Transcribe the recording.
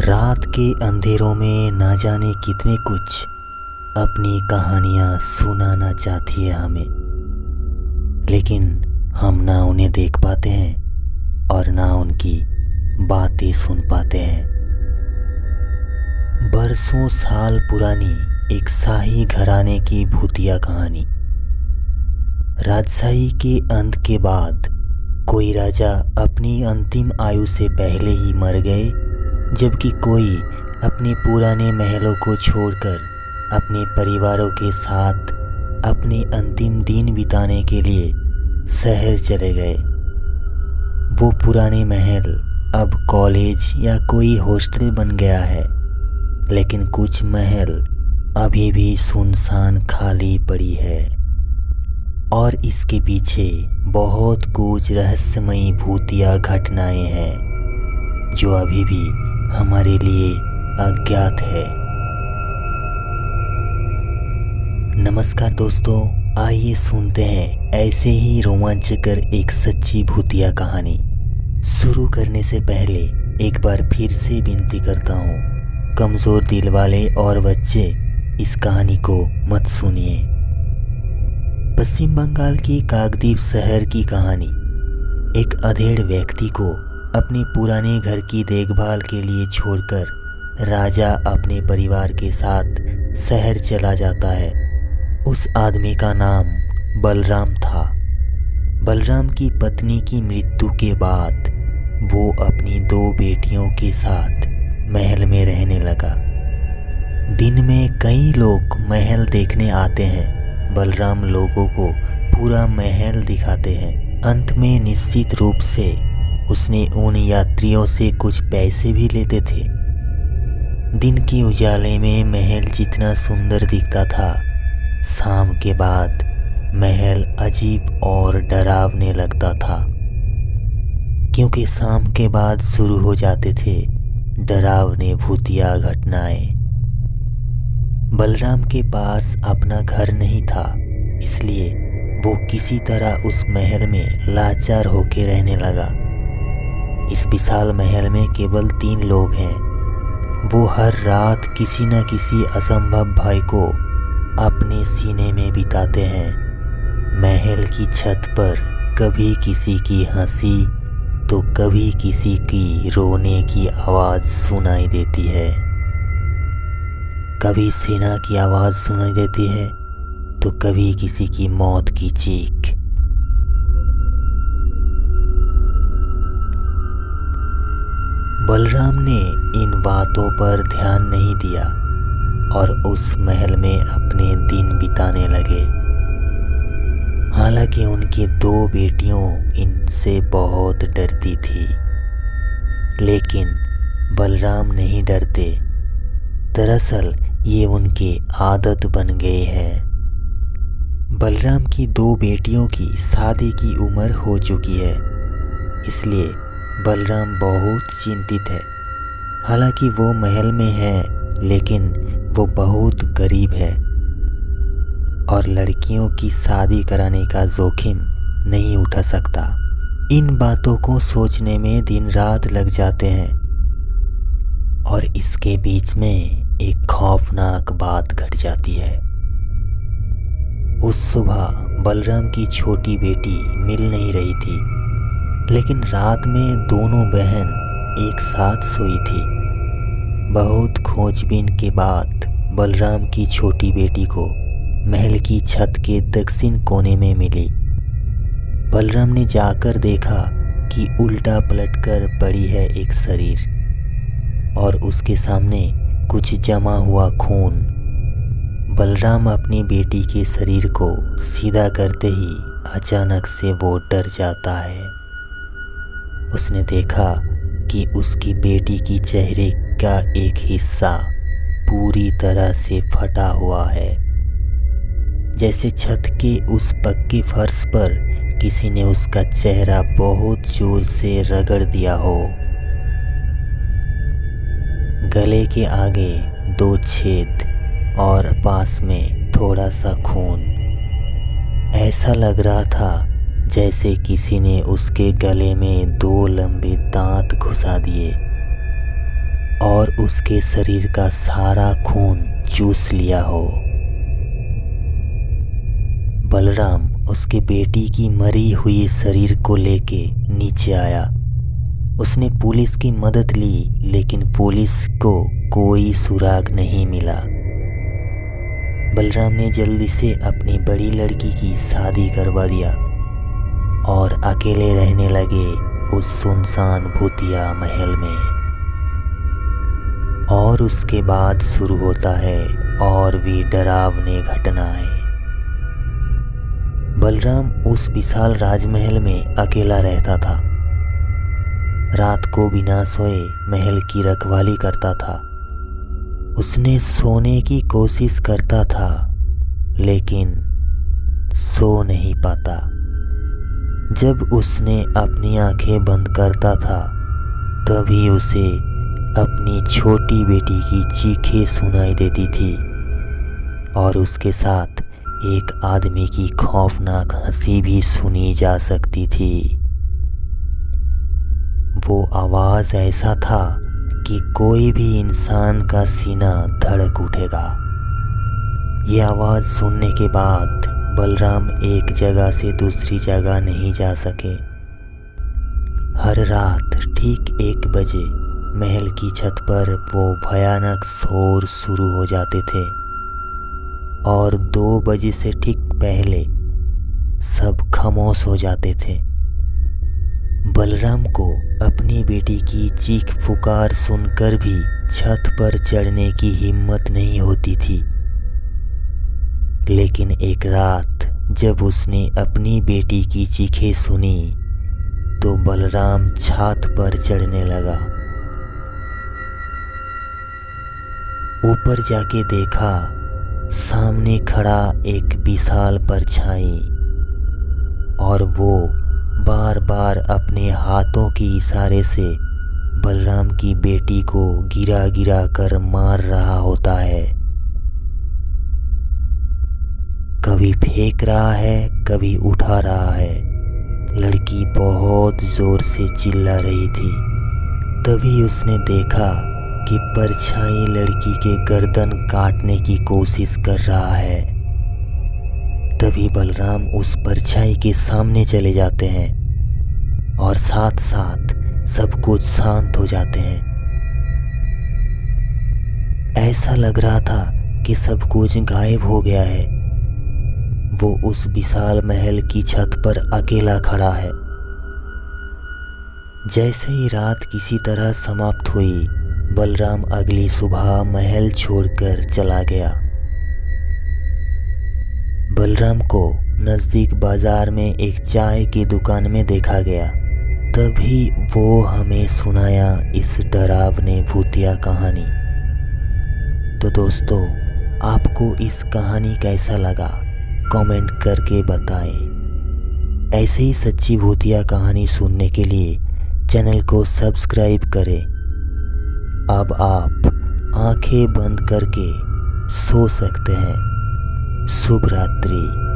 रात के अंधेरों में ना जाने कितने कुछ अपनी कहानियाँ सुनाना चाहती है हमें, लेकिन हम ना उन्हें देख पाते हैं और ना उनकी बातें सुन पाते हैं। बरसों साल पुरानी एक शाही घराने की भूतिया कहानी। राजशाही के अंत के बाद कोई राजा अपनी अंतिम आयु से पहले ही मर गए, जबकि कोई अपने पुराने महलों को छोड़कर अपने परिवारों के साथ अपने अंतिम दिन बिताने के लिए शहर चले गए। वो पुराने महल अब कॉलेज या कोई हॉस्टल बन गया है, लेकिन कुछ महल अभी भी सुनसान खाली पड़ी है और इसके पीछे बहुत कुछ रहस्यमयी भूतिया घटनाएं हैं जो अभी भी हमारे लिए अज्ञात है। नमस्कार दोस्तों, आइए सुनते हैं ऐसे ही रोमांचकर एक सच्ची भूतिया कहानी। शुरू करने से पहले एक बार फिर से विनती करता हूँ, कमज़ोर दिल वाले और बच्चे इस कहानी को मत सुनिए। पश्चिम बंगाल की काकद्वीप शहर की कहानी। एक अधेड़ व्यक्ति को अपने पुराने घर की देखभाल के लिए छोड़कर राजा अपने परिवार के साथ शहर चला जाता है। उस आदमी का नाम बलराम था। बलराम की पत्नी की मृत्यु के बाद वो अपनी 2 बेटियों के साथ महल में रहने लगा। दिन में कई लोग महल देखने आते हैं। बलराम लोगों को पूरा महल दिखाते हैं। अंत में निश्चित रूप से उसने उन यात्रियों से कुछ पैसे भी लेते थे। दिन के उजाले में महल जितना सुंदर दिखता था, शाम के बाद महल अजीब और डरावने लगता था, क्योंकि शाम के बाद शुरू हो जाते थे डरावने भूतिया घटनाएं। बलराम के पास अपना घर नहीं था, इसलिए वो किसी तरह उस महल में लाचार होके रहने लगा। इस विशाल महल में केवल 3 लोग हैं। वो हर रात किसी न किसी असंभव भय को अपने सीने में बिताते हैं। महल की छत पर कभी किसी की हंसी तो कभी किसी की रोने की आवाज़ सुनाई देती है। कभी सेना की आवाज़ सुनाई देती है तो कभी किसी की मौत की चीख। बलराम ने इन बातों पर ध्यान नहीं दिया और उस महल में अपने दिन बिताने लगे। हालांकि उनकी 2 बेटियों इनसे बहुत डरती थी, लेकिन बलराम नहीं डरते। दरअसल ये उनकी आदत बन गई है। बलराम की 2 बेटियों की शादी की उम्र हो चुकी है, इसलिए बलराम बहुत चिंतित है। हालांकि वो महल में है, लेकिन वो बहुत गरीब है और लड़कियों की शादी कराने का जोखिम नहीं उठा सकता। इन बातों को सोचने में दिन रात लग जाते हैं और इसके बीच में एक खौफनाक बात घट जाती है। उस सुबह बलराम की छोटी बेटी मिल नहीं रही थी, लेकिन रात में दोनों बहन एक साथ सोई थी। बहुत खोजबीन के बाद बलराम की छोटी बेटी को महल की छत के दक्षिण कोने में मिली। बलराम ने जाकर देखा कि उल्टा पलटकर पड़ी है एक शरीर और उसके सामने कुछ जमा हुआ खून। बलराम अपनी बेटी के शरीर को सीधा करते ही अचानक से वो डर जाता है। उसने देखा कि उसकी बेटी की चेहरे का एक हिस्सा पूरी तरह से फटा हुआ है, जैसे छत के उस पक्के फर्श पर किसी ने उसका चेहरा बहुत जोर से रगड़ दिया हो। गले के आगे 2 छेद और पास में थोड़ा सा खून। ऐसा लग रहा था जैसे किसी ने उसके गले में 2 लंबे दांत घुसा दिए और उसके शरीर का सारा खून चूस लिया हो। बलराम उसके बेटी की मरी हुई शरीर को लेके नीचे आया। उसने पुलिस की मदद ली, लेकिन पुलिस को कोई सुराग नहीं मिला। बलराम ने जल्दी से अपनी बड़ी लड़की की शादी करवा दिया और अकेले रहने लगे उस सुनसान भूतिया महल में। और उसके बाद शुरू होता है और भी डरावनी घटनाएं। बलराम उस विशाल राजमहल में अकेला रहता था। रात को बिना सोए महल की रखवाली करता था। उसने सोने की कोशिश करता था, लेकिन सो नहीं पाता। जब उसने अपनी आंखें बंद करता था, तभी उसे अपनी छोटी बेटी की चीखें सुनाई देती थी और उसके साथ एक आदमी की खौफनाक हंसी भी सुनी जा सकती थी। वो आवाज़ ऐसा था कि कोई भी इंसान का सीना धड़क उठेगा। ये आवाज़ सुनने के बाद बलराम एक जगह से दूसरी जगह नहीं जा सके। हर रात ठीक 1 बजे महल की छत पर वो भयानक शोर शुरू हो जाते थे और 2 बजे से ठीक पहले सब खामोश हो जाते थे। बलराम को अपनी बेटी की चीख पुकार सुनकर भी छत पर चढ़ने की हिम्मत नहीं होती थी। लेकिन एक रात जब उसने अपनी बेटी की चीखें सुनी, तो बलराम छत पर चढ़ने लगा। ऊपर जाके देखा, सामने खड़ा एक विशाल परछाई, और वो बार बार अपने हाथों के इशारे से बलराम की बेटी को गिरा गिरा कर मार रहा होता है। कभी फेंक रहा है, कभी उठा रहा है। लड़की बहुत जोर से चिल्ला रही थी। तभी उसने देखा कि परछाई लड़की के गर्दन काटने की कोशिश कर रहा है। तभी बलराम उस परछाई के सामने चले जाते हैं और साथ साथ सब कुछ शांत हो जाते हैं। ऐसा लग रहा था कि सब कुछ गायब हो गया है। वो उस विशाल महल की छत पर अकेला खड़ा है। जैसे ही रात किसी तरह समाप्त हुई, बलराम अगली सुबह महल छोड़कर चला गया। बलराम को नज़दीक बाजार में एक चाय की दुकान में देखा गया। तभी वो हमें सुनाया इस डरावने भूतिया कहानी। तो दोस्तों, आपको इस कहानी कैसा लगा कमेंट करके बताएं। ऐसे ही सच्ची भूतिया कहानी सुनने के लिए चैनल को सब्सक्राइब करें। अब आप आंखें बंद करके सो सकते हैं। शुभ रात्रि।